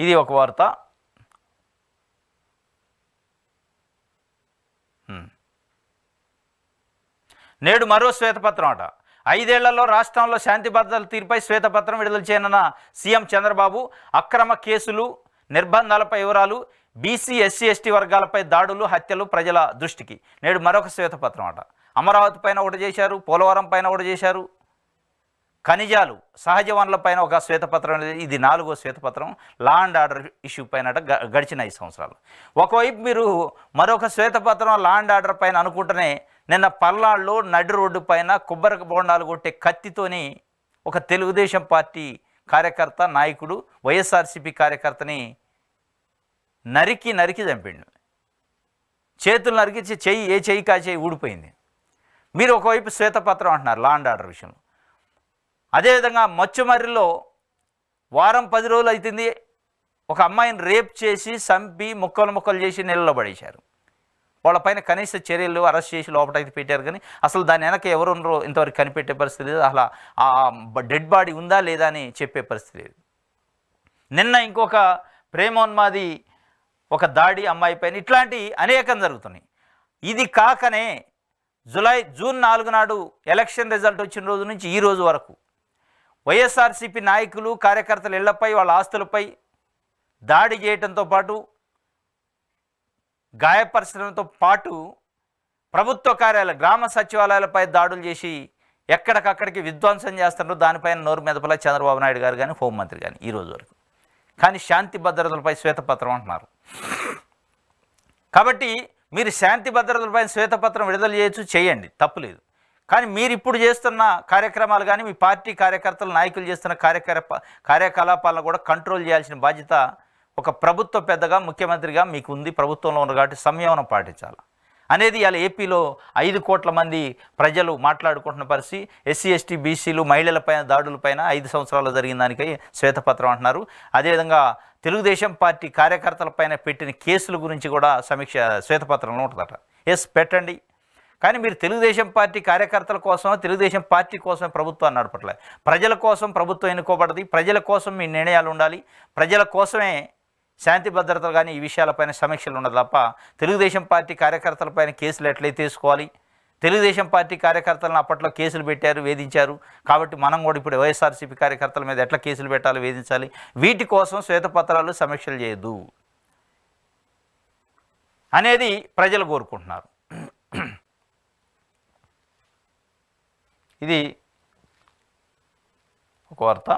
ఇది ఒక వార్త. నేడు మరో శ్వేతపత్రం అట. 5 ఏళ్లలో రాష్ట్రంలో శాంతి భద్రతల తీరుపై శ్వేతపత్రం విడుదల చేయనున్న సీఎం చంద్రబాబు. అక్రమ కేసులు, నిర్బంధాలపై వివరాలు, బీసీ ఎస్సీ ఎస్టీ వర్గాలపై దాడులు, హత్యలు ప్రజల దృష్టికి. నేడు మరొక శ్వేతపత్రం అట. అమరావతి పైన ఒకటి చేశారు, పోలవరం పైన ఒకటి చేశారు, ఖనిజాలు, సహజ వనరుల పైన ఒక శ్వేతపత్రం. ఇది 4వ శ్వేతపత్రం లా అండ్ ఆర్డర్ ఇష్యూ పైన గడిచిన 5 సంవత్సరాలు. ఒకవైపు మీరు మరొక శ్వేతపత్రం లా అండ్ ఆర్డర్ పైన అనుకుంటూనే నిన్న పల్నాడులో నడి రోడ్డు పైన కొబ్బరి బోండాలు కొట్టే కత్తితోని ఒక తెలుగుదేశం పార్టీ కార్యకర్త, నాయకుడు, వైఎస్ఆర్సీపీ కార్యకర్తని నరికి చంపిండు. చేతులు నరికించి ఏ చెయ్యి కా చెయ్యి ఊడిపోయింది. మీరు ఒకవైపు శ్వేతపత్రం అంటున్నారు లా అండ్ ఆర్డర్ విషయంలో. అదేవిధంగా మచ్చుమర్రిలో వారం 10 రోజులు అవుతుంది ఒక అమ్మాయిని రేప్ చేసి చంపి ముక్కలు చేసి నీళ్ళలో పడేశారు. వాళ్ళపైన కనీస చర్యలు అరెస్ట్ చేసి లోపలైతే పెట్టారు, కానీ అసలు దాని వెనక ఎవరున్నారో ఇంతవరకు కనిపెట్టే పరిస్థితి లేదు. అసలు ఆ డెడ్ బాడీ ఉందా లేదా అని చెప్పే పరిస్థితి లేదు. నిన్న ఇంకొక ప్రేమోన్మాది ఒక దాడి అమ్మాయి పైన, ఇట్లాంటి అనేకం జరుగుతున్నాయి. ఇది కాకనే జూన్ 4 నాడు ఎలక్షన్ రిజల్ట్ వచ్చిన రోజు నుంచి ఈ రోజు వరకు వైఎస్ఆర్సీపీ నాయకులు, కార్యకర్తల ఇళ్లపై, వాళ్ళ ఆస్తులపై దాడి చేయడంతో పాటు, గాయపరచడంతో పాటు ప్రభుత్వ కార్యాలయాలు, గ్రామ సచివాలయాలపై దాడులు చేసి ఎక్కడికక్కడికి విధ్వంసం చేస్తున్నారు. దానిపైన నోరు మెదపల చంద్రబాబు నాయుడు గారు కానీ, హోంమంత్రి కానీ ఈ రోజు వరకు. కానీ శాంతి భద్రతలపై శ్వేతపత్రం అంటున్నారు. కాబట్టి మీరు శాంతి భద్రతలపై శ్వేతపత్రం విడుదల చేయొచ్చు, చేయండి, తప్పులేదు. కానీ మీరు ఇప్పుడు చేస్తున్న కార్యక్రమాలు కానీ, మీ పార్టీ కార్యకర్తలు, నాయకులు చేస్తున్న కార్యకలాపాలను కూడా కంట్రోల్ చేయాల్సిన బాధ్యత ఒక ప్రభుత్వ పెద్దగా, ముఖ్యమంత్రిగా మీకు ఉంది. ప్రభుత్వంలో ఉన్న కాబట్టి సంయమనం పాటించాలి అనేది ఇవాళ ఏపీలో 5 కోట్ల మంది ప్రజలు మాట్లాడుకుంటున్న పరిస్థితి. ఎస్సీ ఎస్టీ బీసీలు, మహిళలపైన దాడులపైన 5 సంవత్సరాలు జరిగిన దానికై శ్వేతపత్రం అంటున్నారు. అదేవిధంగా తెలుగుదేశం పార్టీ కార్యకర్తలపైన పెట్టిన కేసుల గురించి కూడా సమీక్ష శ్వేతపత్రంలో ఉంటుందట. ఎస్, పెట్టండి. కానీ మీరు తెలుగుదేశం పార్టీ కార్యకర్తల కోసం, తెలుగుదేశం పార్టీ కోసమే ప్రభుత్వాన్ని నడపట్లేదు. ప్రజల కోసం ప్రభుత్వం ఎన్నుకోబడింది. ప్రజల కోసం మీ నిర్ణయాలు ఉండాలి. ప్రజల కోసమే శాంతి భద్రతలు కానీ ఈ విషయాలపైన సమీక్షలు ఉండదు తప్ప తెలుగుదేశం పార్టీ కార్యకర్తలపైన కేసులు ఎట్లయితే తీసుకోవాలి, తెలుగుదేశం పార్టీ కార్యకర్తలను అప్పట్లో కేసులు పెట్టారు, వేధించారు. కాబట్టి మనం కూడా ఇప్పుడు వైఎస్ఆర్సీపీ కార్యకర్తల మీద ఎట్లా కేసులు పెట్టాలి, వేధించాలి, వీటి కోసం శ్వేతపత్రాలు, సమీక్షలు చేయొద్దు అనేది ప్రజలు కోరుకుంటున్నారు. ఇది ఒక వార్త.